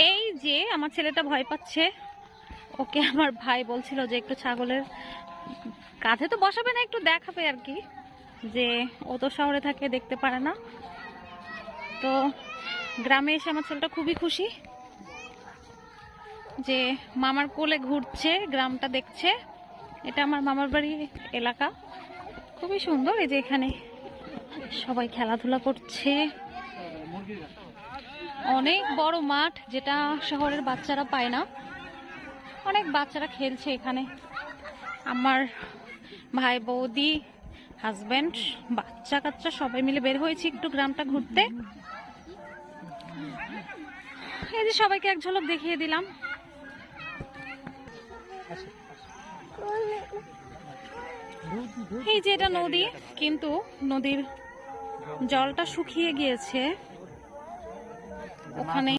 এই যে আমার ছেলেটা ভয় পাচ্ছে, ওকে আমার ভাই বলছিল যে একটু ছাগলের কাঁধে তো বসাবে না, একটু দেখাবে আর কি, যে ও তো শহরে থাকে দেখতে পারে না। তো গ্রামে এসে আমার ছেলেটা খুবই খুশি যে মামার কোলে ঘুরছে, গ্রামটা দেখছে। এটা আমার মামার বাড়ি এলাকা, খুবই সুন্দর। এই যে এখানে সবাই খেলাধুলা করছে, অনেক বড় মাঠ, যেটা শহরের বাচ্চারা পায় না। অনেক বাচ্চারা খেলছে এখানে। আমার ভাই, বৌদি, হাজবেন্ড, বাচ্চা কাচ্চা সবাই মিলে বের হয়েছি একটু গ্রামটা ঘুরতে। এই যে সবাইকে এক ঝলক দেখিয়ে দিলাম। এই যে এটা নদী, কিন্তু নদীর জলটা শুকিয়ে গিয়েছে ওখানে।